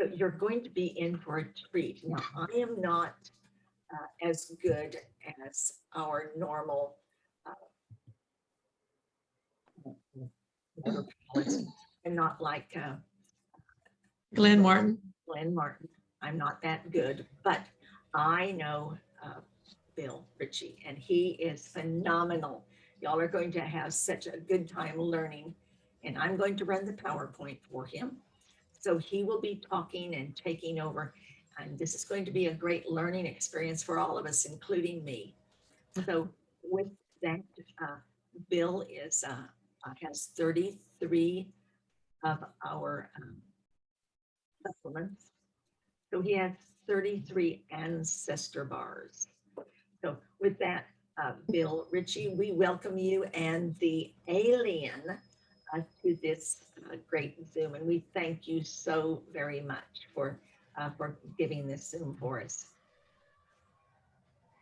So you're going to be in for a treat. Now, I am not as good as our normal, whatever policy. I'm not like Glenn Martin. Glenn Martin. I'm not that good, but I know Bill Ritchie, and he is phenomenal. Y'all are going to have such a good time learning, and I'm going to run the PowerPoint for him. So he will be talking and taking over, and this is going to be a great learning experience for all of us, including me. So with that, Bill has 33 of our supplements. So he has 33 ancestor bars. So with that, Bill Ritchie, we welcome you and the alien to this great Zoom. And we thank you so very much for giving this Zoom for us.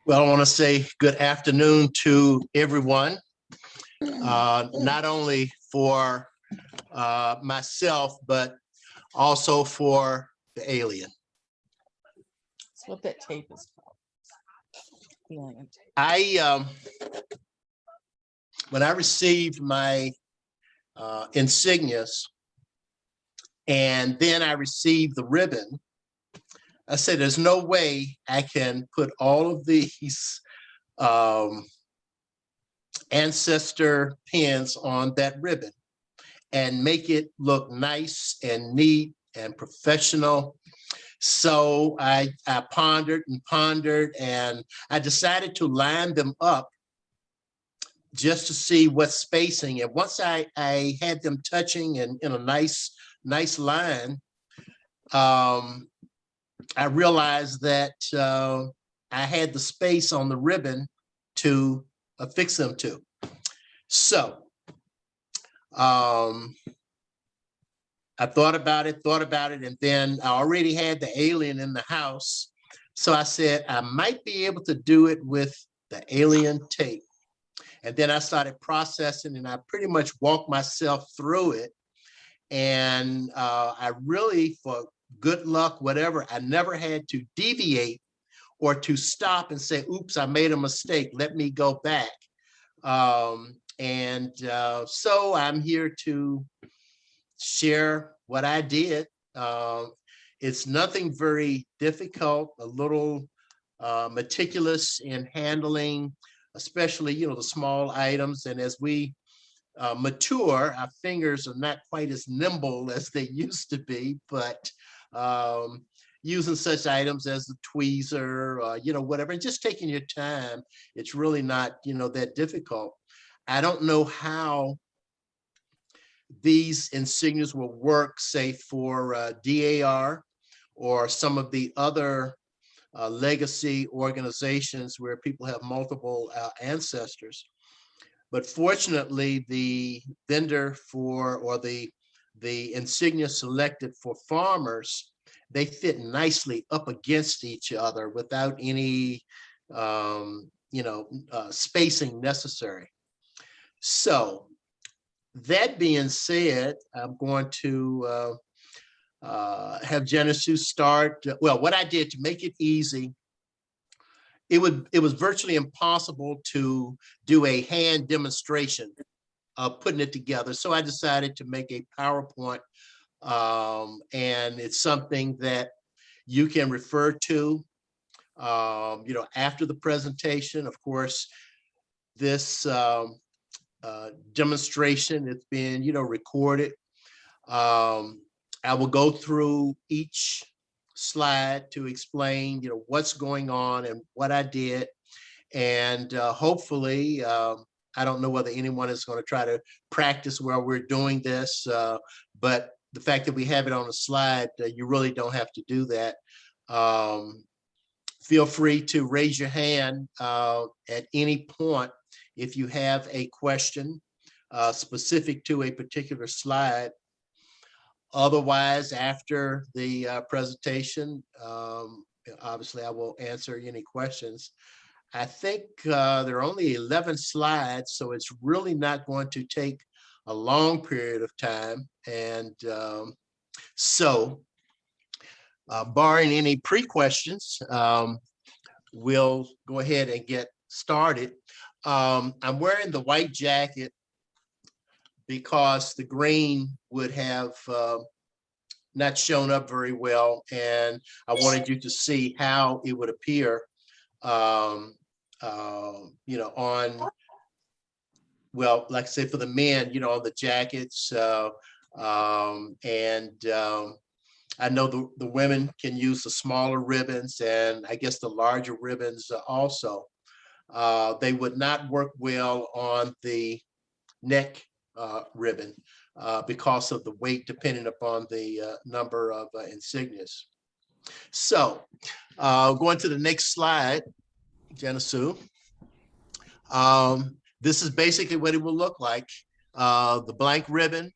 Well, I want to say good afternoon to everyone, not only for myself, but also for the alien. That's what that tape is called. When I received my insignias and then I received the ribbon, I said, there's no way I can put all of these ancestor pins on that ribbon and make it look nice and neat and professional. So I pondered and pondered, and I decided to line them up just to see what spacing. And once I had them touching in a nice line, I realized that I had the space on the ribbon to affix them to. So I thought about it, and then I already had the alien in the house. So I said, I might be able to do it with the alien tape. And then I started processing, and I pretty much walked myself through it. And I really, for good luck, whatever, I never had to deviate or to stop and say, oops, I made a mistake, let me go back. So I'm here to share what I did. It's nothing very difficult, a little meticulous in handling, especially, the small items. And as we mature, our fingers are not quite as nimble as they used to be, but using such items as the tweezer, whatever, and just taking your time, it's really not, that difficult. I don't know how these insignias will work, say, for DAR or some of the other legacy organizations where people have multiple ancestors. But fortunately, the vendor or the insignia selected for farmers, they fit nicely up against each other without any, spacing necessary. So that being said, I'm going to have Genesis start. Well, what I did to make it easy, it was virtually impossible to do a hand demonstration of putting it together. So I decided to make a PowerPoint, and it's something that you can refer to, after the presentation. Of course, this demonstration, it's been, recorded. I will go through each slide to explain, what's going on and what I did. And hopefully, I don't know whether anyone is going to try to practice while we're doing this, but the fact that we have it on a slide, you really don't have to do that. Feel free to raise your hand at any point if you have a question specific to a particular slide. Otherwise, after the presentation, obviously I will answer any questions. I think there are only 11 slides, so it's really not going to take a long period of time. And so Barring any pre-questions, we'll go ahead and get started. I'm wearing the white jacket because the green would have not shown up very well, and I wanted you to see how it would appear, on, well, like I say, for the men, on the jackets, I know the women can use the smaller ribbons, and I guess the larger ribbons also. They would not work well on the neck ribbon because of the weight depending upon the number of insignias. So going to the next slide, Genesu. This is basically what it will look like. The blank ribbon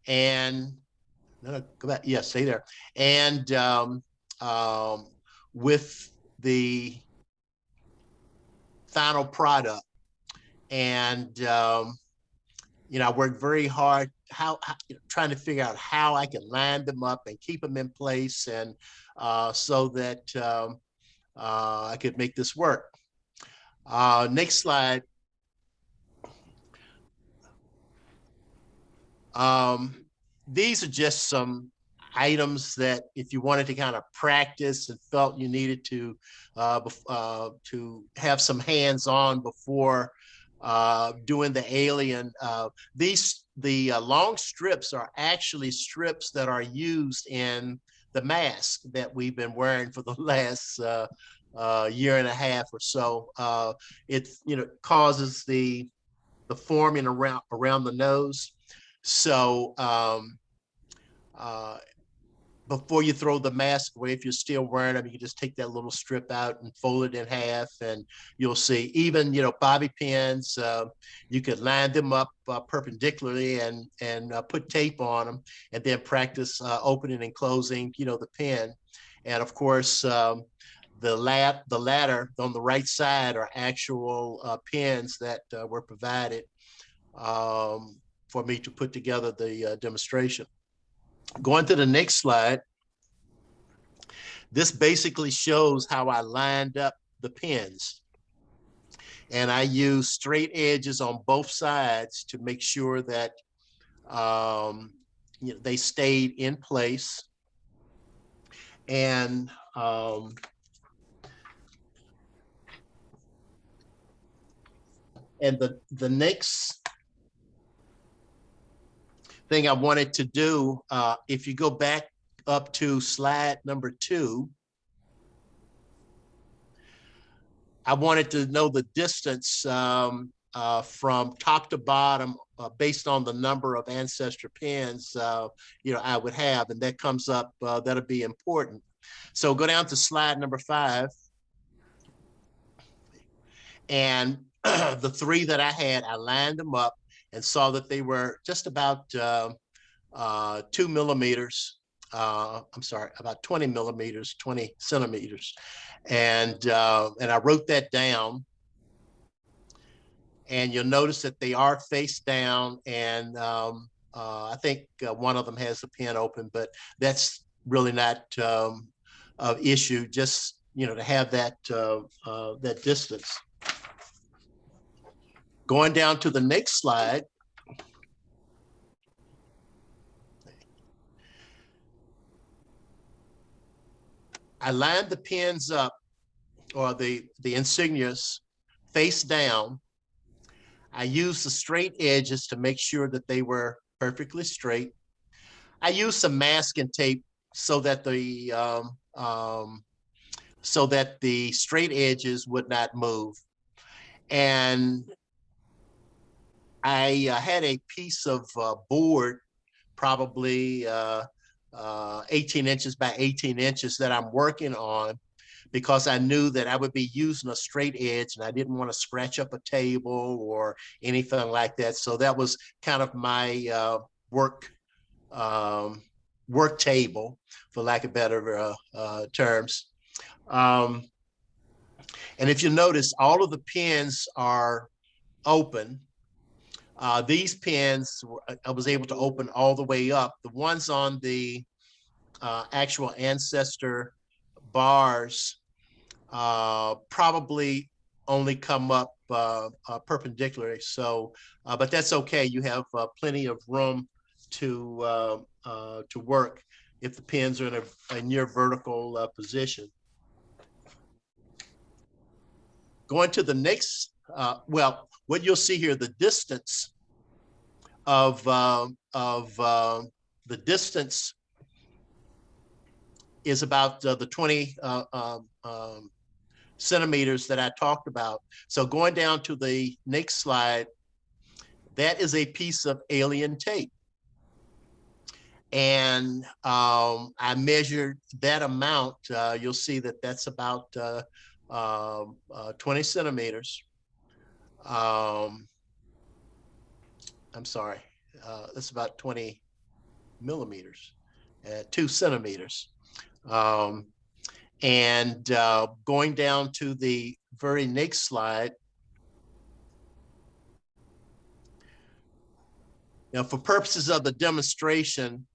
and no, go back. Yeah, stay there. And with the final product. And I worked very hard trying to figure out how I can line them up and keep them in place, and so that I could make this work. Next slide. These are just some items that if you wanted to kind of practice and felt you needed to have some hands-on before doing the alien. The long strips are actually strips that are used in the mask that we've been wearing for the last year and a half or so. It causes the forming around the nose. So before you throw the mask away, if you're still wearing them, you can just take that little strip out and fold it in half, and you'll see. Even bobby pins, you could line them up perpendicularly and put tape on them, and then practice opening and closing the pin. And of course, the ladder on the right side are actual pins that were provided for me to put together the demonstration. Going to the next slide, this basically shows how I lined up the pins. And I used straight edges on both sides to make sure that they stayed in place. And the next thing I wanted to do, if you go back up to slide number 2, I wanted to know the distance from top to bottom based on the number of ancestor pins I would have, and that comes up, that'll be important. So go down to slide number 5. And the 3 that I had, I lined them up and saw that they were just about 2 millimeters. I'm sorry, about 20 millimeters, 20 centimeters. And I wrote that down. And you'll notice that they are face down. And I think one of them has the pin open, but that's really not an issue, just, to have that distance. Going down to the next slide. I lined the pins up, or the insignias, face down. I used the straight edges to make sure that they were perfectly straight. I used some masking tape so that the straight edges would not move. And I had a piece of board, probably 18 inches by 18 inches that I'm working on, because I knew that I would be using a straight edge and I didn't want to scratch up a table or anything like that. So that was kind of my work table, for lack of better terms. And if you notice, all of the pins are open. These pins, I was able to open all the way up. The ones on the actual ancestor bars probably only come up perpendicularly. So, but that's okay. You have plenty of room to work if the pins are in a near vertical position. Going to the next, well, what you'll see here, the distance of the distance is about the 20 centimeters that I talked about. So going down to the next slide, that is a piece of alien tape. And I measured that amount. You'll see that that's about 20 centimeters. I'm sorry, that's about 20 millimeters, 2 centimeters. And going down to the very next slide. Now, for purposes of the demonstration,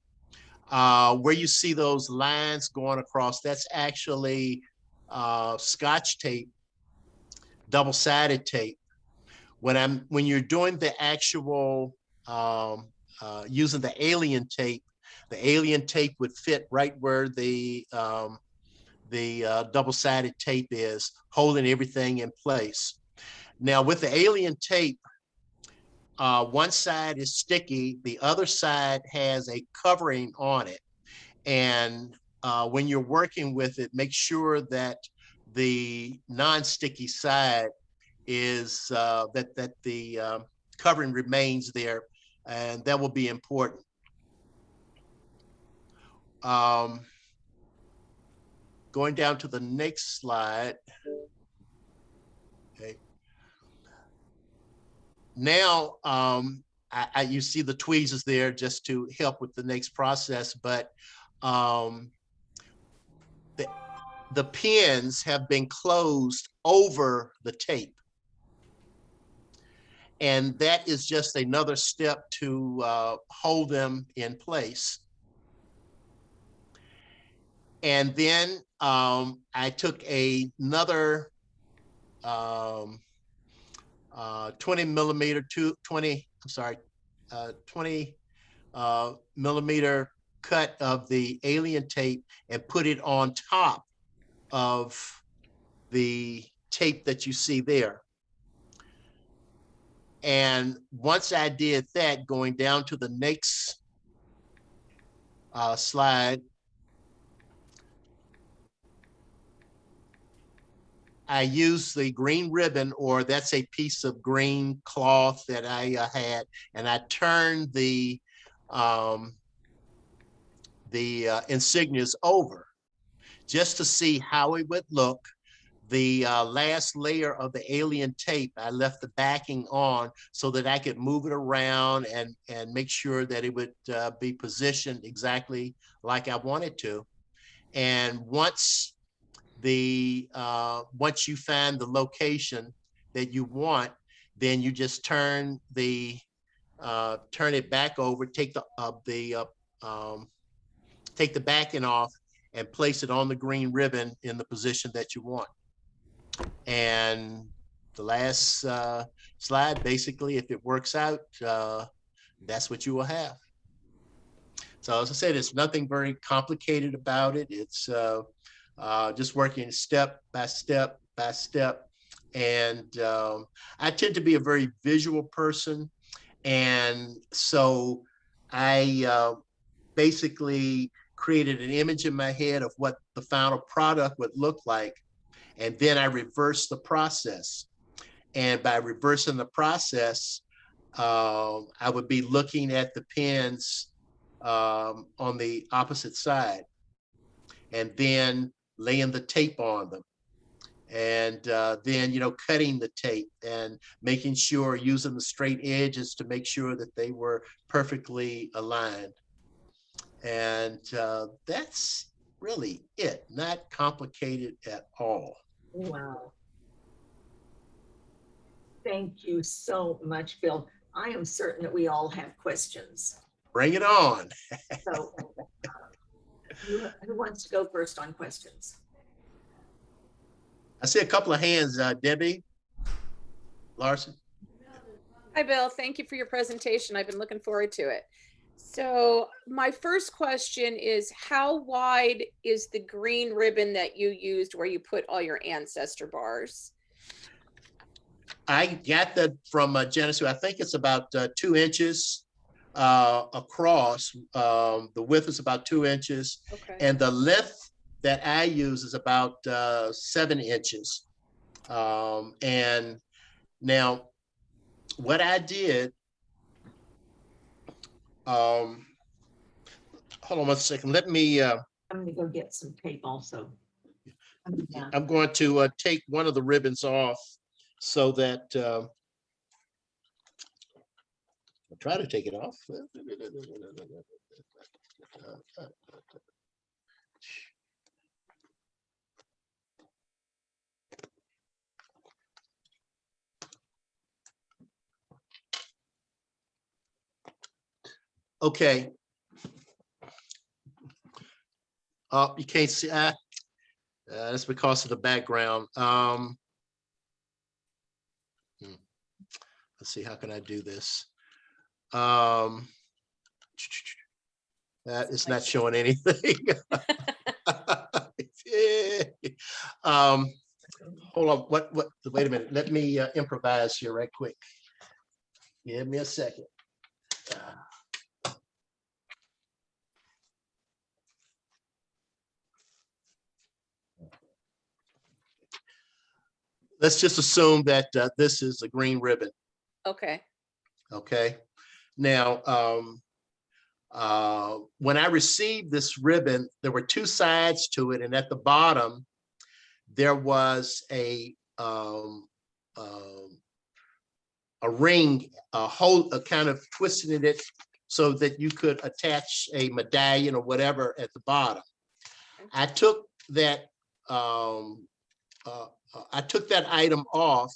where you see those lines going across, that's actually Scotch tape, double-sided tape. When you're doing the actual using the alien tape would fit right where the double-sided tape is, holding everything in place. Now, with the alien tape, one side is sticky, the other side has a covering on it. And when you're working with it, make sure that the non-sticky side is that the covering remains there, and that will be important. Going down to the next slide. Okay. Now, you see the tweezers there just to help with the next process, but the pins have been closed over the tape. And that is just another step to hold them in place. And then I took another 20 millimeter cut of the alien tape and put it on top of the tape that you see there. And once I did that, going down to the next slide, I used the green ribbon, or that's a piece of green cloth that I had, and I turned the insignias over just to see how it would look. The last layer of the alien tape, I left the backing on so that I could move it around and make sure that it would be positioned exactly like I wanted to. And once you find the location that you want, then you just turn it back over, take the backing off and place it on the green ribbon in the position that you want. And the last slide, basically, if it works out, that's what you will have. So as I said, it's nothing very complicated about it. It's just working step by step by step. And I tend to be a very visual person. And so I basically created an image in my head of what the final product would look like. And then I reversed the process. And by reversing the process, I would be looking at the pins on the opposite side, and then laying the tape on them. And then, cutting the tape and making sure, using the straight edges to make sure that they were perfectly aligned. And that's really it, not complicated at all. Wow. Thank you so much, Bill. I am certain that we all have questions. Bring it on. So Who wants to go first on questions? I see a couple of hands, Debbie Larson. Hi, Bill. Thank you for your presentation. I've been looking forward to it. So my first question is, how wide is the green ribbon that you used where you put all your ancestor bars? I got that from Genesis. I think it's about 2 inches across. The width is about 2 inches, Okay. and the length that I use is about 7 inches. And now, what I did, hold on 1 second. Let me. I'm gonna go get some tape also. I'm going to take one of the ribbons off so that I'll try to take it off. Okay. Oh, you can't see. That's because of the background. Let's see, how can I do this? That is not showing anything. Hold on, wait a minute. Let me improvise here right quick. Give me a second. Let's just assume that this is a green ribbon. Okay. Okay. Now, when I received this ribbon, there were 2 sides to it, and at the bottom there was a ring, a kind of twisting it so that you could attach a medallion or whatever at the bottom. I took that item off,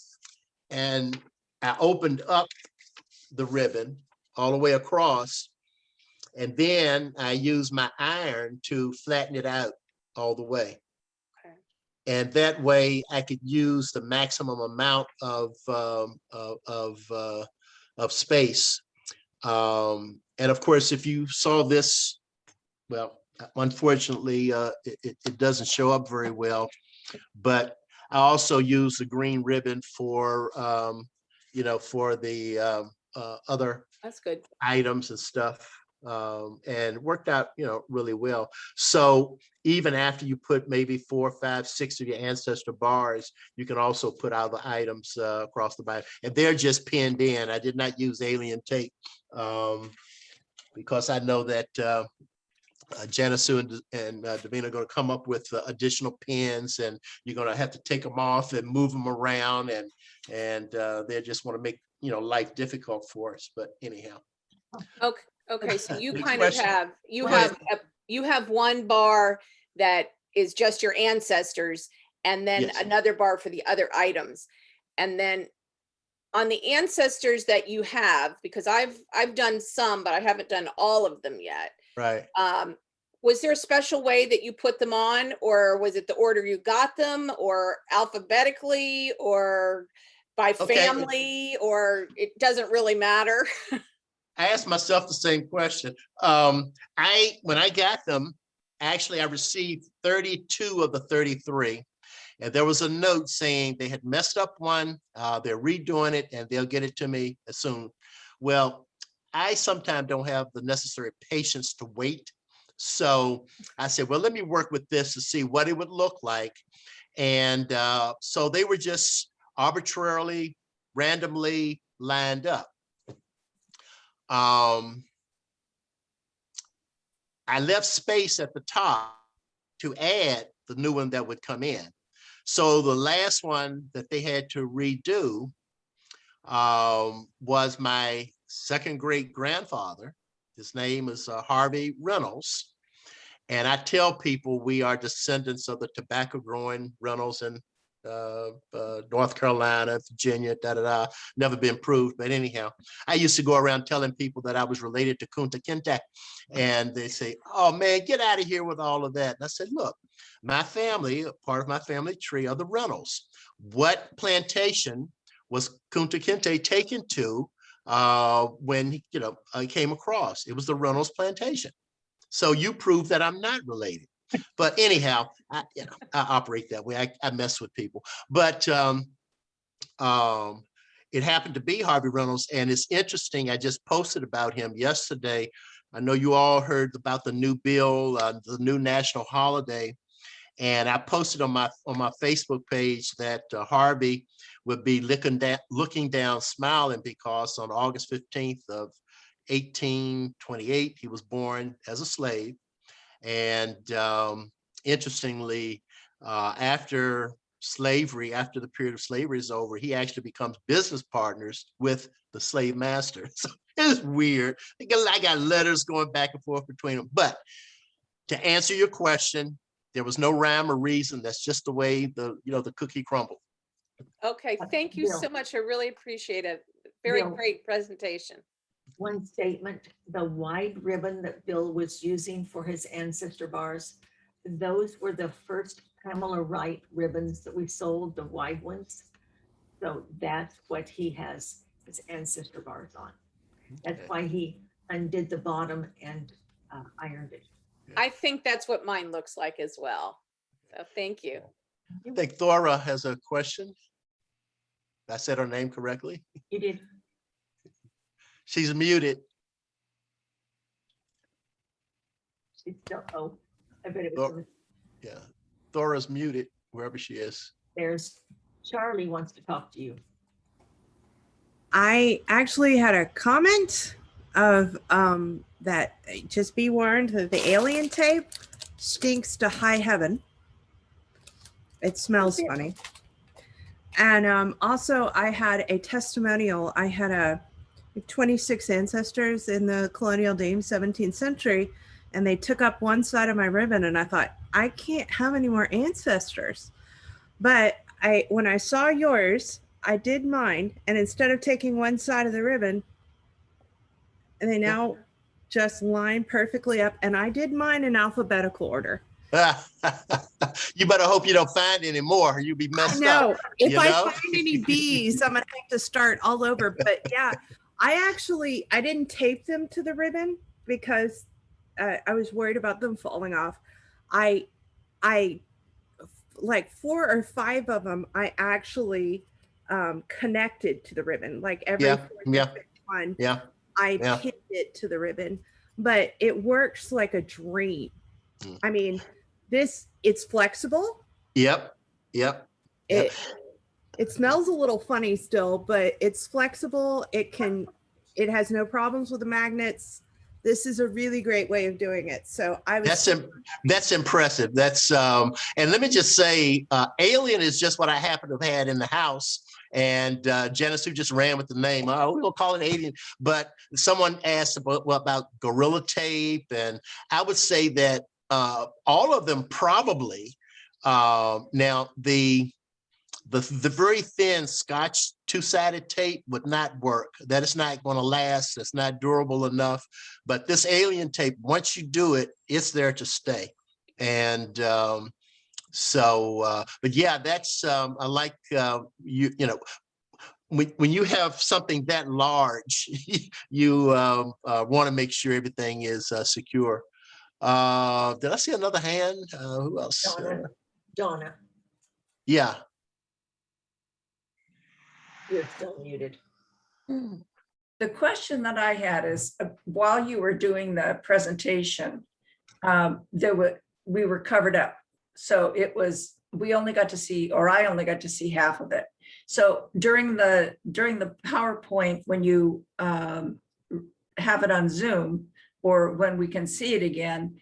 and I opened up the ribbon all the way across, and then I used my iron to flatten it out all the way. Okay. And that way I could use the maximum amount of space. And of course, if you saw this, well, unfortunately, it doesn't show up very well, but I also use the green ribbon for, for the other That's good. items and stuff, and worked out, really well. So even after you put maybe 4, 5, 6 of your ancestor bars, you can also put other items across the bottom, and they're just pinned in. I did not use alien tape because I know that Janice and Davina are going to come up with additional pins, and you're going to have to take them off and move them around, and they just want to make life difficult for us. But anyhow. Okay. Okay. So you Next kind of question. have Go ahead. you have one bar that is just your ancestors, and then Yes. another bar for the other items, and then on the ancestors that you have, because I've done some, but I haven't done all of them yet. Right. Was there a special way that you put them on, or was it the order you got them, or alphabetically, or by Okay. family, or it doesn't really matter? I asked myself the same question. When I got them, actually, I received 32 of the 33. And there was a note saying they had messed up one, they're redoing it, and they'll get it to me as soon. Well, I sometimes don't have the necessary patience to wait. So I said, well, let me work with this to see what it would look like. And so they were just arbitrarily, randomly lined up. I left space at the top to add the new one that would come in. So the last one that they had to redo was my second great grandfather. His name is Harvey Reynolds. And I tell people we are descendants of the tobacco growing Reynolds and North Carolina, Virginia, never been proved. But anyhow, I used to go around telling people that I was related to Kunta Kinte, and they say, "Oh man, get out of here with all of that." And I said, "Look, my family, part of my family tree are the Reynolds. What plantation was Kunta Kinte taken to when he, came across? It was the Reynolds plantation. So you prove that I'm not related." But anyhow, I operate that way. I mess with people. But it happened to be Harvey Reynolds, and it's interesting. I just posted about him yesterday. I know you all heard about the new bill, the new national holiday, and I posted on my Facebook page that Harvey would be looking down, smiling, because on August 15th of 1828, he was born as a slave. And interestingly, after the period of slavery is over, he actually becomes business partners with the slave master. So it's weird. I got letters going back and forth between them. But to answer your question, there was no rhyme or reason. That's just the way the cookie crumbled. Okay, thank you Bill. so much. I really appreciate it. Very Bill. great presentation. One statement, the wide ribbon that Bill was using for his ancestor bars, those were the first Pamela Wright ribbons that we sold, the wide ones. So that's what he has his ancestor bars on. That's Okay. why he undid the bottom and ironed it. I think that's what mine looks like as well. So thank you. I think Thora has a question. I said her name correctly. You did. She's muted. It's still, oh, I bet it Oh. was. Yeah, Thora's muted wherever she is. There's Charlie wants to talk to you. I actually had a comment of that just be warned that the alien tape stinks to high heaven. It smells Okay. funny. And also I had a testimonial. I had 26 ancestors in the colonial Dame 17th century, and they took up one side of my ribbon, and I thought, I can't have any more ancestors. But when I saw yours, I did mine, and instead of taking one side of the ribbon, and they now just line perfectly up, and I did mine in alphabetical order. You better hope you don't find any more, or you'll be messed up. No, if you I know? find any bees, I'm gonna have to start all over. But yeah, I didn't tape them to the ribbon because I was worried about them falling off. I like 4 or 5 of them I actually connected to the ribbon. Like every Yeah, 4th yeah. or 5th one, Yeah, I yeah. pinned it to the ribbon. But it works like a dream. Mm. I mean, it's flexible. Yep. It smells a little funny still, but it's flexible. It has no problems with the magnets. This is a really great way of doing it. So That's impressive. That's and let me just say, alien is just what I happen to have had in the house. And Janice, who just ran with the name, we will call it alien. But someone asked about Gorilla Tape, and I would say that all of them probably. Now the very thin Scotch 2-sided tape would not work. That is not going to last. It's not durable enough. But this alien tape, once you do it, it's there to stay. And but yeah, that's I like when you have something that large, you want to make sure everything is secure. Did I see another hand? Who else? Donna, Yeah. you're still muted. The question that I had is, while you were doing the presentation, we were covered up. So we only got to see, or I only got to see half of it. So during the PowerPoint, when you have it on Zoom, or when we can see it again,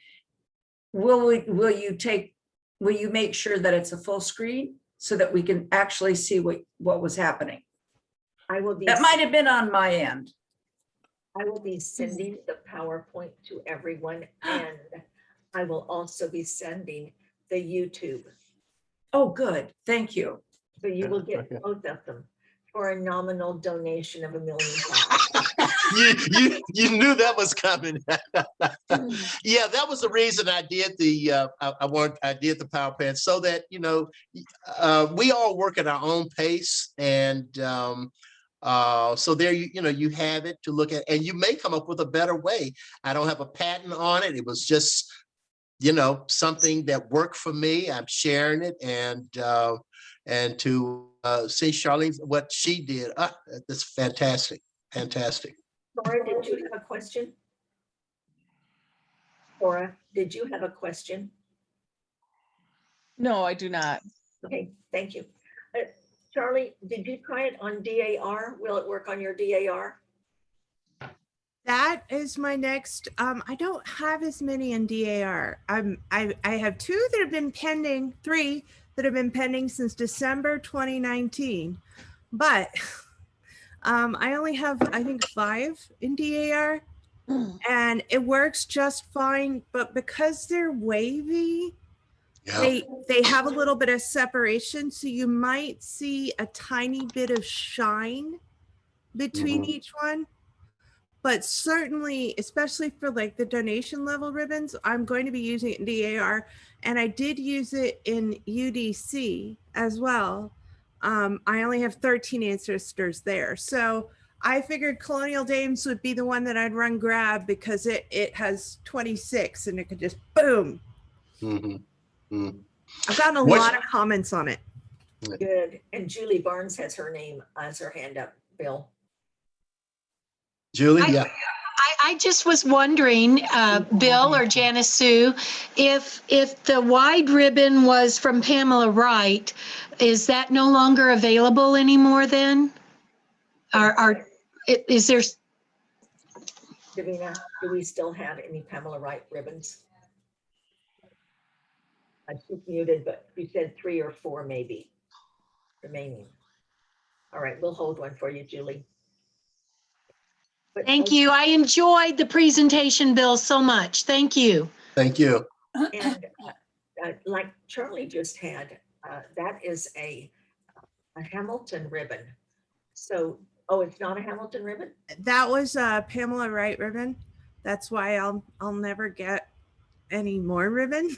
will you make sure that it's a full screen so that we can actually see what was happening? That might have been on my end. I will be sending the PowerPoint to everyone, and I will also be sending the YouTube. Oh, good. Thank you. So you will get Okay. both of them for a nominal donation of $1 million. You knew that was coming. Yeah, that was the reason I did the I did the power plant, so that we all work at our own pace, and so there you have it to look at, and you may come up with a better way. I don't have a patent on it. It was just something that worked for me. I'm sharing it, and to see Charlene what she did. That's fantastic. Fantastic. Laura, did you have a question? Laura, did you have a question? No, I do not. Okay, thank you. Charlie, did you try it on DAR? Will it work on your DAR? That is my next. I don't have as many in DAR. I have 2 that have been pending, 3 that have been pending since December 2019, but I only have, I think, 5 in DAR, and it works just fine. But because they're wavy, Yeah. they have a little bit of separation, so you might see a tiny bit of shine between each one. But certainly, especially for like the donation level ribbons, I'm going to be using it in DAR, and I did use it in UDC as well. I only have 13 ancestors there, so I figured Colonial Dames would be the one that I'd run grab, because it has 26 and it could just boom. Mhm. Mm. I've gotten a What's- lot of comments on it. Good. And Julie Barnes has her hand up, Bill. Julie, yeah. I just was wondering, Bill or Janice Sue, if the wide ribbon was from Pamela Wright, is that no longer available anymore then? Is there? Davina, do we still have any Pamela Wright ribbons? She's muted, but you said 3 or 4 maybe remaining. All right, we'll hold one for you, Julie. But Thank you. I enjoyed the presentation, Bill, so much. Thank you. Thank you. And like Charlie just had, that is a Hamilton ribbon. So, oh, it's not a Hamilton ribbon? That was a Pamela Wright ribbon. That's why I'll never get any more ribbon,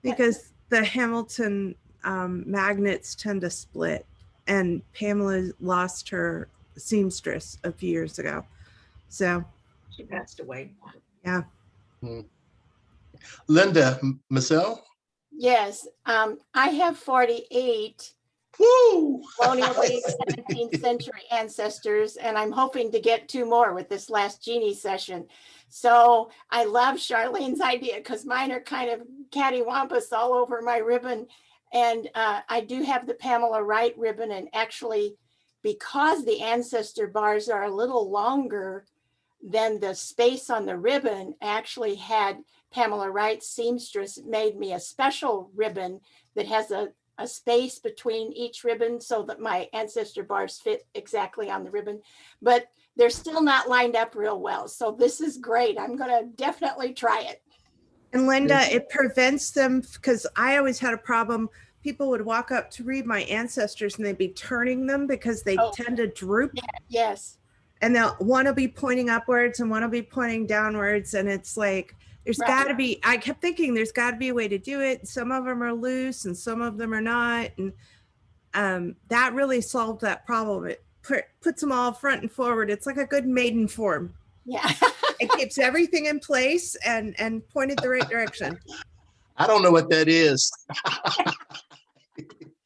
because the Hamilton magnets tend to split, and Pamela lost her seamstress a few years ago. So She passed away. yeah. Linda Massell. Yes, I have 48 Woo! colonial days 17th century ancestors, and I'm hoping to get 2 more with this last Genie session. So I love Charlene's idea, because mine are kind of cattywampus all over my ribbon. And I do have the Pamela Wright ribbon, and actually, because the ancestor bars are a little longer than the space on the ribbon, I actually had Pamela Wright seamstress made me a special ribbon that has a space between each ribbon so that my ancestor bars fit exactly on the ribbon, but they're still not lined up real well. So this is great. I'm going to definitely try it. And Linda, it prevents them, because I always had a problem. People would walk up to read my ancestors and they'd be turning them because they tend to droop. Yes. And one will be pointing upwards and one will be pointing downwards. And it's like, there's got to be, I kept thinking there's got to be a way to do it. Some of them are loose and some of them are not. And that really solved that problem. It puts them all front and forward. It's like a good maiden form. Yeah. It keeps everything in place and pointed the right direction. I don't know what that is.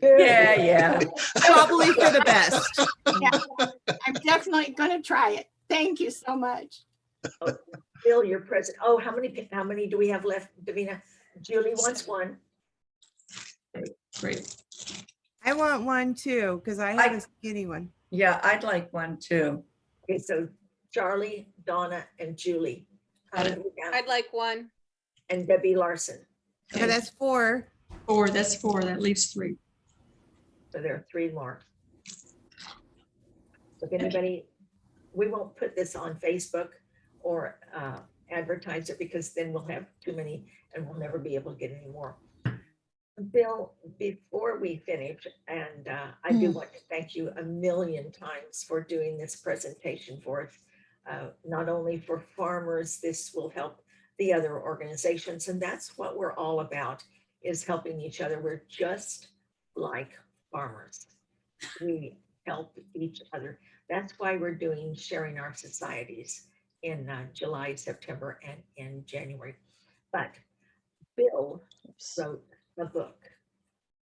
Yeah. Probably for the best. Yeah. I'm definitely going to try it. Thank you so much. Bill, you're present. Oh, how many do we have left, Davina? Julie wants one. Great. I want one too, because I have a skinny one. Yeah, I'd like one too. Okay, so Charlie, Donna, and Julie. How many we have? I'd like one. And Debbie Larson. Okay, that's 4. 4, that's 4, that leaves 3. So there are 3 more. So if anybody, we won't put this on Facebook or advertise it, because then we'll have too many and we'll never be able to get any more. Bill, before we finish, and I do want to thank you a million times for doing this presentation for us. Not only for farmers, this will help the other organizations, and that's what we're all about, is helping each other. We're just like farmers. We help each other. That's why we're doing Sharing Our Societies in July, September, and in January. But Bill wrote a book.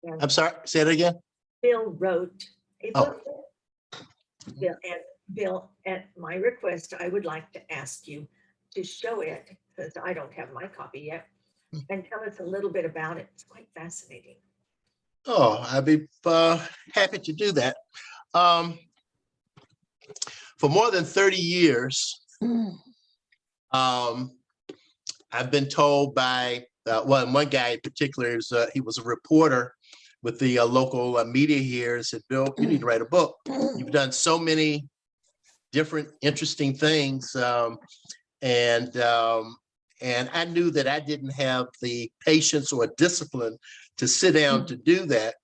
And I'm sorry, say it again. Bill wrote a Oh. book. Bill, at my request, I would like to ask you to show it, because I don't have my copy yet, and tell us a little bit about it. It's quite fascinating. Oh, I'd be happy to do that. For more than 30 years, I've been told by, well, one guy in particular, he was a reporter with the local media here, said, Bill, you need to write a book. You've done so many different interesting things. And I knew that I didn't have the patience or discipline to sit down to do that.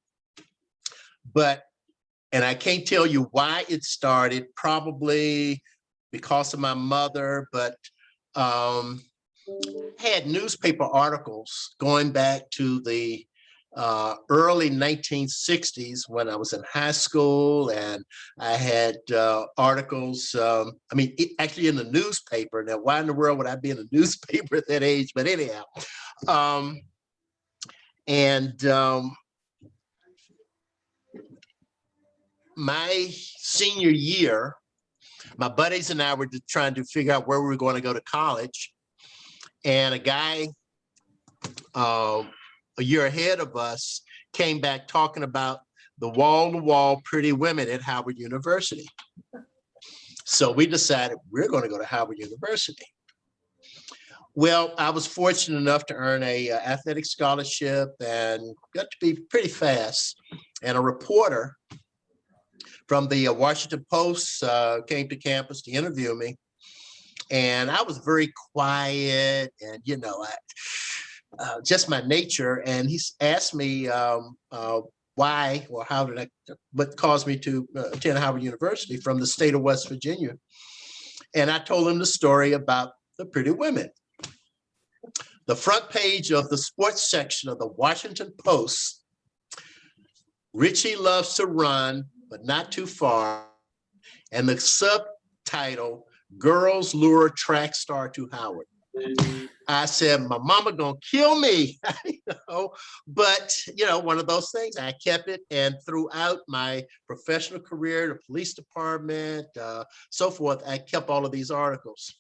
And I can't tell you why it started, probably because of my mother, but had newspaper articles going back to the early 1960s when I was in high school, and I had articles, actually in the newspaper. Now, why in the world would I be in a newspaper at that age? But anyhow, my senior year, my buddies and I were just trying to figure out where we were going to go to college. And a guy a year ahead of us came back talking about the wall-to-wall pretty women at Howard University. So we decided we're going to go to Howard University. Well, I was fortunate enough to earn a athletic scholarship and got to be pretty fast. And a reporter from the Washington Post came to campus to interview me. And I was very quiet and, just my nature. And he asked me why or how did what caused me to attend Howard University from the state of West Virginia. And I told him the story about the pretty women. The front page of the sports section of the Washington Post, Ritchie loves to run, but not too far. And the subtitle, Girls Lure Track Star to Howard. I said, my mama gonna kill me, but one of those things, I kept it. And throughout my professional career, the police department, so forth, I kept all of these articles.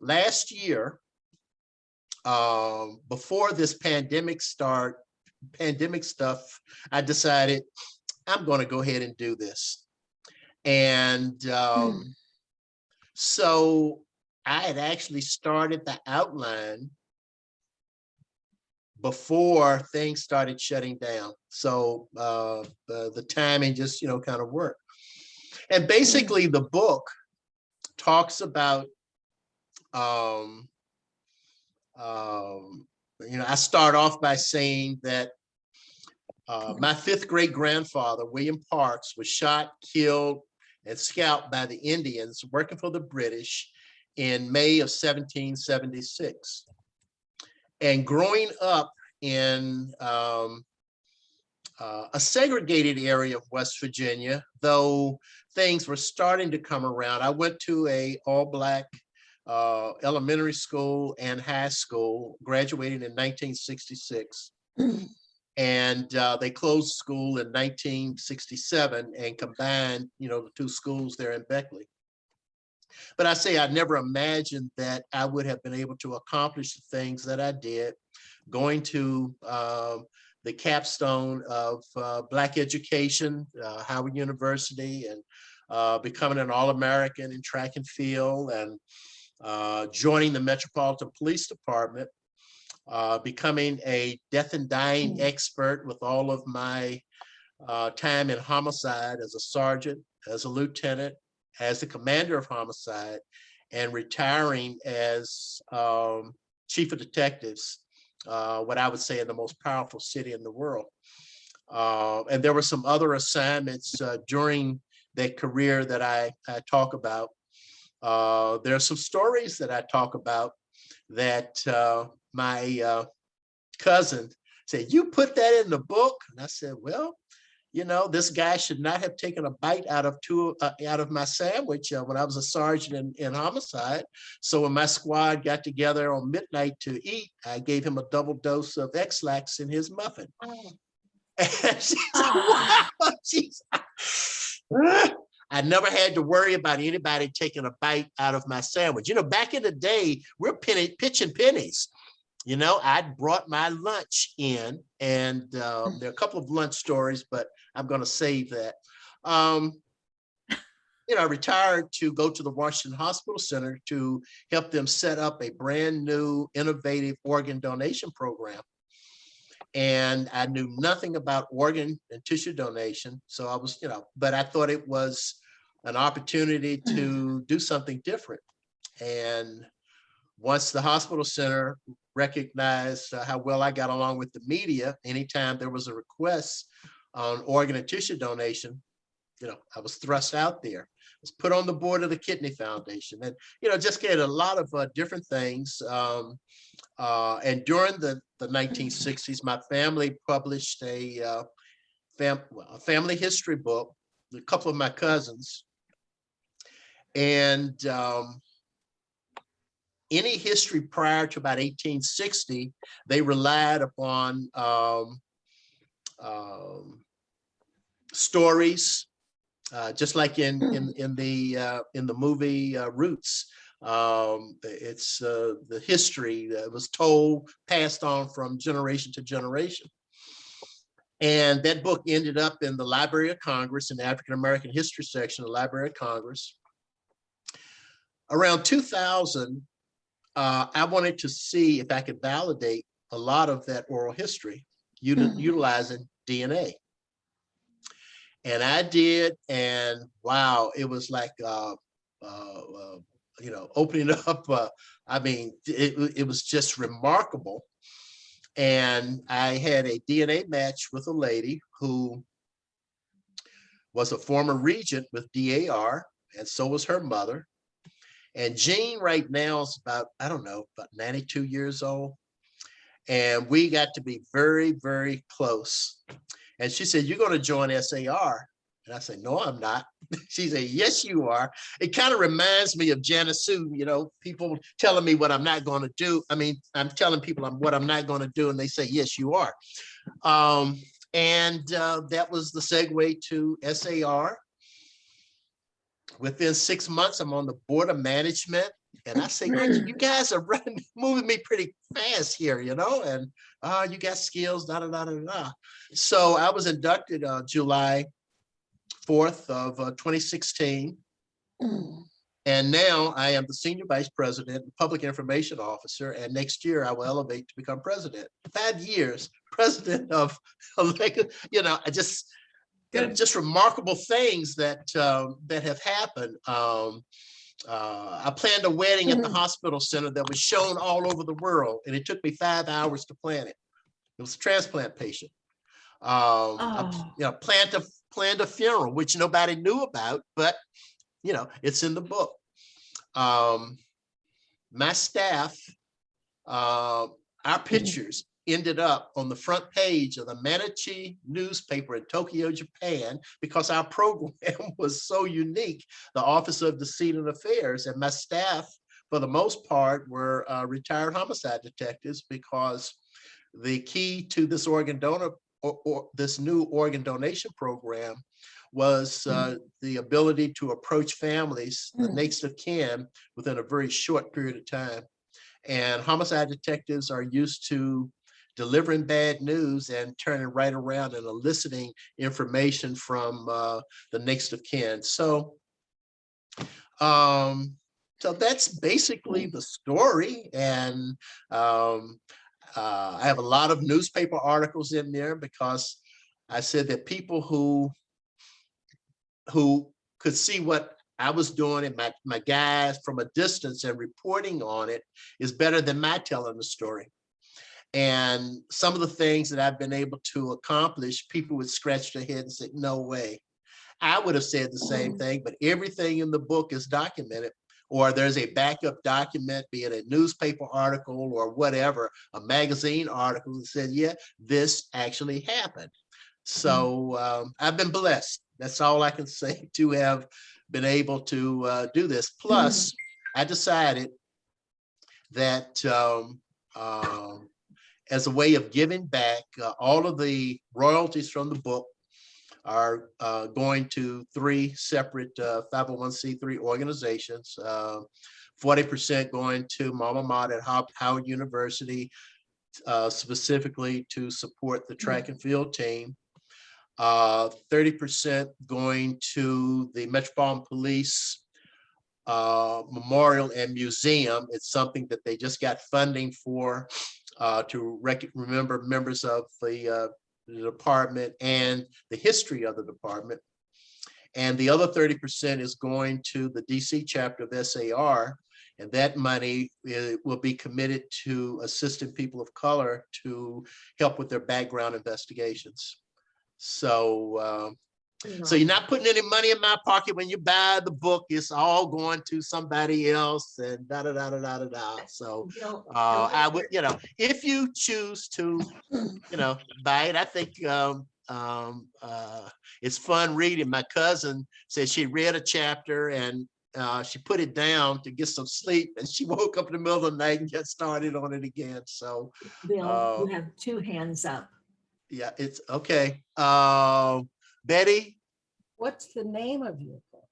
Last year, before this pandemic stuff, I decided I'm going to go ahead and do this. And so I had actually started the outline before things started shutting down. So the timing just, kind of worked. And basically the book talks about, I start off by saying that my fifth great grandfather, William Parks, was shot, killed, and scalped by the Indians working for the British in May of 1776. And growing up in a segregated area of West Virginia, though things were starting to come around, I went to a all-Black elementary school and high school, graduated in 1966. And they closed school in 1967 and combined, the two schools there in Beckley. But I say I never imagined that I would have been able to accomplish the things that I did, going to the capstone of Black education, Howard University, and becoming an All-American in track and field, and joining the Metropolitan Police Department, becoming a death and dying expert with all of my time in homicide as a sergeant, as a lieutenant, as the commander of homicide, and retiring as chief of detectives what I would say in the most powerful city in the world. And there were some other assignments during that career that I talk about. There are some stories that I talk about that my cousin said, "You put that in the book?" And I said, "Well, you know, this guy should not have taken a bite out of my sandwich when I was a sergeant in homicide. So when my squad got together on midnight to eat, I gave him a double dose of X-Lax in his muffin." Oh. And she said, "Wow, geez." I never had to worry about anybody taking a bite out of my sandwich. You know, back in the day, we're pitching pennies. You know, I'd brought my lunch in, and there are a couple of lunch stories, but I'm going to save that. You know, I retired to go to the Washington Hospital Center to help them set up a brand new, innovative organ donation program. And I knew nothing about organ and tissue donation. So I was, you know, but I thought it was an opportunity to do something different. And once the hospital center recognized how well I got along with the media, anytime there was a request on organ and tissue donation, you know, I was thrust out there. I was put on the board of the Kidney Foundation, and, you know, just get a lot of different things. And during the 1960s, my family published a family history book, a couple of my cousins. And any history prior to about 1860, they relied upon stories, just like in the movie Roots. It's the history that was told, passed on from generation to generation. And that book ended up in the Library of Congress, in the African American History section of the Library of Congress. Around 2000, I wanted to see if I could validate a lot of that oral history utilizing DNA. And I did, and wow, it was like, you know, opening up, I mean, it was just remarkable. And I had a DNA match with a lady who was a former regent with DAR, and so was her mother. And Jean right now is about, I don't know, about 92 years old. And we got to be very, very close. And she said, "You're going to join SAR." And I said, "No, I'm not." She said, "Yes, you are." It kind of reminds me of Janice Sue, you know, people telling me what I'm not going to do. I mean, I'm telling people what I'm not going to do, and they say, "Yes, you are." And that was the segue to SAR. Within 6 months, I'm on the board of management. And I say, "You guys are moving me pretty fast here, you know, and you got skills, da, da, da, da, da." So I was inducted July 4th of 2016. And now I am the Senior Vice President and Public Information Officer. And next year I will elevate to become president. 5 years, president of, you know, just remarkable things that that have happened. I planned a wedding at the hospital center that was shown all over the world, and it took me 5 hours to plan it. It was a transplant patient. You know, planned a funeral, which nobody knew about, but you know, it's in the book. My staff, our pictures ended up on the front page of the Mainichi newspaper in Tokyo, Japan, because our program was so unique. The Office of Decedent Affairs, and my staff, for the most part, were retired homicide detectives, because the key to this organ donor or this new organ donation program was the ability to approach families, the next of kin, within a very short period of time. And homicide detectives are used to delivering bad news and turning right around and eliciting information from the next of kin. So, so that's basically the story. And I have a lot of newspaper articles in there, because I said that people who could see what I was doing and my guys from a distance and reporting on it is better than my telling the story. And some of the things that I've been able to accomplish, people would scratch their head and say, no way. I would have said the same thing, but everything in the book is documented, or there's a backup document, be it a newspaper article or whatever, a magazine article that said, yeah, this actually happened. So I've been blessed. That's all I can say, to have been able to do this. Plus, I decided that as a way of giving back, all of the royalties from the book are going to 3 separate 501c3 organizations. 40% going to Mama Mater at Howard University, specifically to support the track and field team. 30% going to the Metropolitan Police Memorial and Museum. It's something that they just got funding for, to remember members of the department and the history of the department. And the other 30% is going to the DC chapter of SAR, and that money will be committed to assisting people of color to help with their background investigations. So so you're not putting any money in my pocket when you buy the book. It's all going to somebody else, and da da da da da da da. So I would, if you choose to, buy it, I think it's fun reading. My cousin said she read a chapter and she put it down to get some sleep, and she woke up in the middle of the night and got started on it again. So Bill, you have 2 hands up. yeah, it's okay. Betty? What's the name of your book?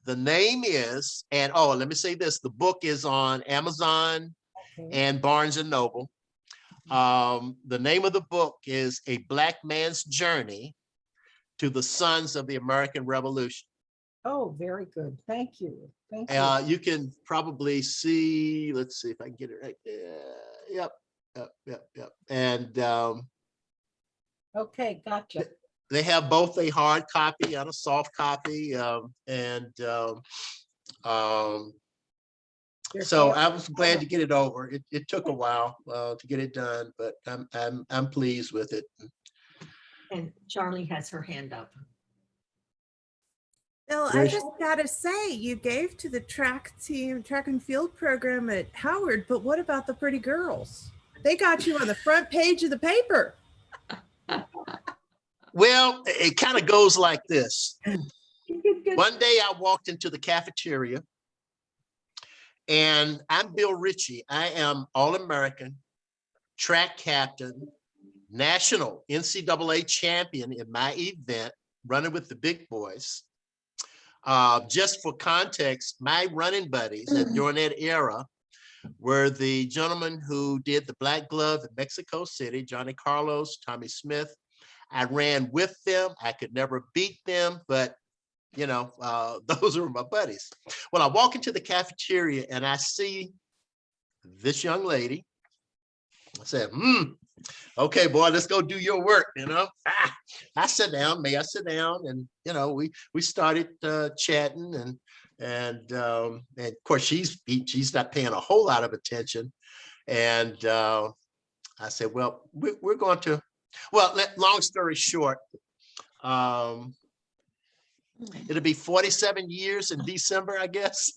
The name is, and oh, let me say this, the book is on Amazon and Barnes and Noble. The name of the book is A Black Man's Journey to the Sons of the American Revolution. Oh, very good. Thank you. Thank you. You can probably see, let's see if I can get it right there. Yep. And Okay, gotcha. they have both a hard copy and a soft copy. So I was glad to get it over. It took a while to get it done, but I'm pleased with it. And Charlie has her hand up. Bill, I just gotta say, you gave to the track and field program at Howard, but what about the pretty girls? They got you on the front page of the paper. Well, it kind of goes like this. One day I walked into the cafeteria, and I'm Bill Ritchie. I am All-American, track captain, national NCAA champion in my event, running with the big boys. Just for context, my running buddies during that era were the gentlemen who did the Black Glove in Mexico City, Johnny Carlos, Tommy Smith. I ran with them. I could never beat them, but those were my buddies. Well, I walk into the cafeteria and I see this young lady. I said, okay, boy, let's go do your work, I sat down, may I sit down? And, we started chatting and of course she's not paying a whole lot of attention. And I said, well, we're going to, long story short, it'll be 47 years in December, I guess.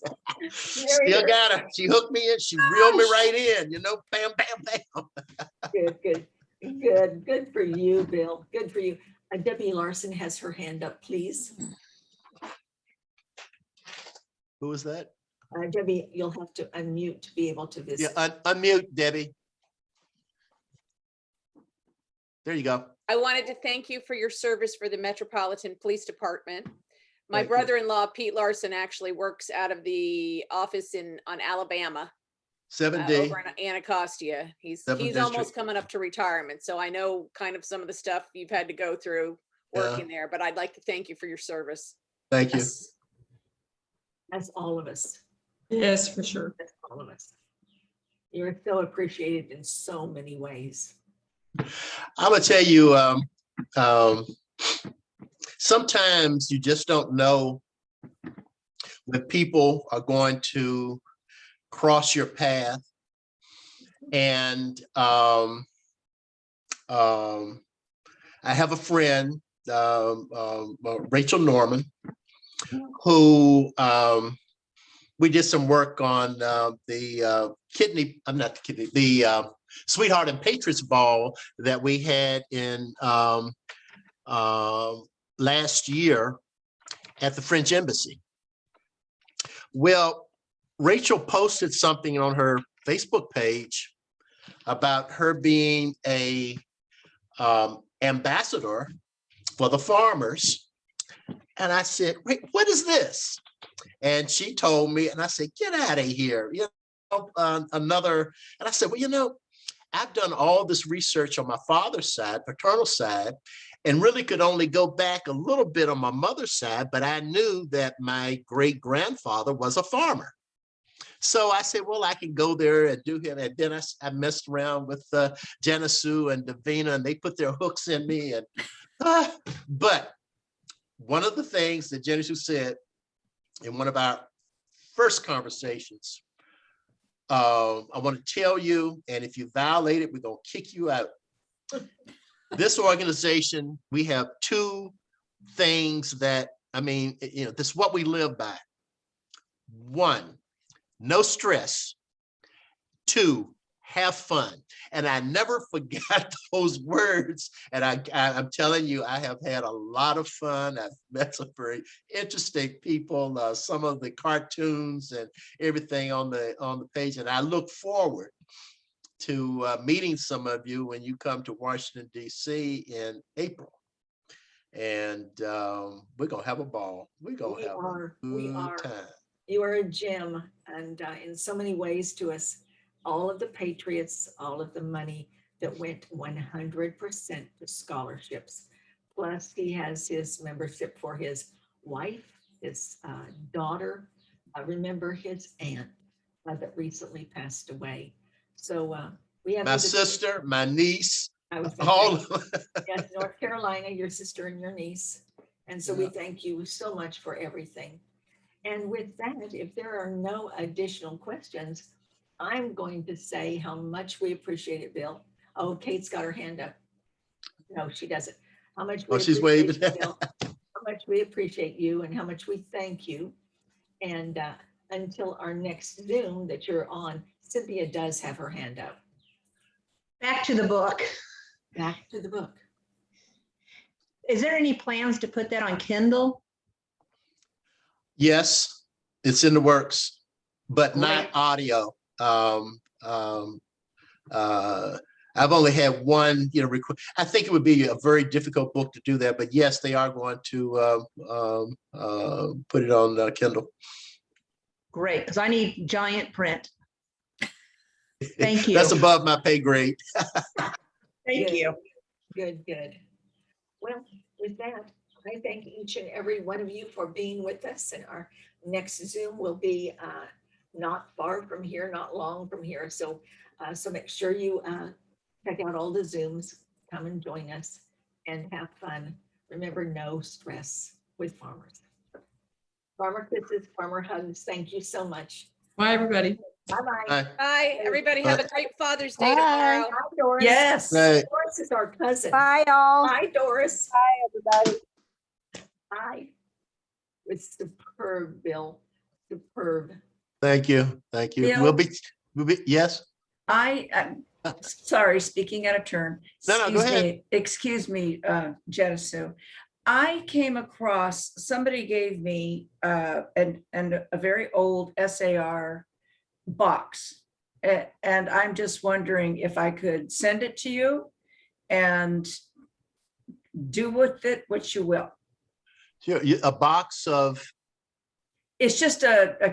Still got her. She hooked me in. She reeled me right in, bam, bam, bam. Good for you, Bill. Good for you. Debbie Larson has her hand up, please. Who was that? Debbie, you'll have to unmute to be able to visit. Yeah, unmute, Debbie. There you go. I wanted to thank you for your service for the Metropolitan Police Department. My Thank you. brother-in-law, Pete Larson, actually works out of the office on Alabama. 7D. Over in Anacostia. He's Seventh almost District. coming up to retirement. So I know kind of some of the stuff you've had to go through working there, but I'd like to thank you for your service. Thank you. That's all of us. Yes, for sure. That's all of us. You're so appreciated in so many ways. I'm gonna tell you, sometimes you just don't know when people are going to cross your path. And I have a friend, Rachel Norman, who we did some work on the Sweetheart and Patriots Ball that we had in last year at the French Embassy. Well, Rachel posted something on her Facebook page about her being a ambassador for the farmers. And I said, wait, what is this? And she told me, and I said, get out of here. You know, and I said, well, you know, I've done all this research on my father's side, paternal side, and really could only go back a little bit on my mother's side, but I knew that my great-grandfather was a farmer. So I said, well, I can go there and do him. And then I messed around with Janice Sue and Davina, and they put their hooks in me. And but one of the things that Janice Sue said in one of our first conversations, I want to tell you, and if you violate it, we're going to kick you out. This organization, we have two things that, I mean, you know, this is what we live by. One, no stress. Two, have fun. And I never forgot those words. And I'm telling you, I have had a lot of fun. I've met some very interesting people, some of the cartoons and everything on the page. And I look forward to meeting some of you when you come to Washington, D.C. in April. And we're going to have a ball. We're going to have a good time. You are a gem, and in so many ways to us, all of the patriots, all of the money that went 100% to scholarships. Plus, he has his membership for his wife, his daughter. I remember his aunt that recently passed away. So we have my sister, my niece, all yes, North Carolina, your sister and your niece. And so we thank you so much for everything. And with that, if there are no additional questions, I'm going to say how much we appreciate it, Bill. Oh, Kate's got her hand up. No, she doesn't. How much we she's appreciate waving. you, Bill, how much we appreciate you and how much we thank you. And until our next Zoom that you're on, Cynthia does have her hand up. Back to the book. Back to the book. Is there any plans to put that on Kindle? Yes, it's in the works, but Great. not audio. I've only had one, you know, I think it would be a very difficult book to do that, but yes, they are going to put it on Kindle. Great, because I need giant print. Thank you. That's above my pay grade. Thank you. Good, good. Well, with that, I thank each and every one of you for being with us, and our next Zoom will be not far from here, not long from here. So, so make sure you check out all the Zooms, come and join us and have fun. Remember, no stress with farmers. Farmer kisses, farmer hugs. Thank you so much. Bye, everybody. Bye-bye. Bye. Bye, everybody. Have a great Father's Day Bye. tomorrow. Bye, Doris. Yes. Right. Doris is our cousin. Bye, all. Bye, Doris. Bye, everybody. Bye. It's superb, Bill. Superb. Thank you. Thank you. Bill? We'll be, yes. I'm sorry, speaking out of turn. No, go ahead. Excuse me, Janice Sue. I came across, somebody gave me a very old SAR box. And I'm just wondering if I could send it to you and do with it what you will. Sure. A box of It's just a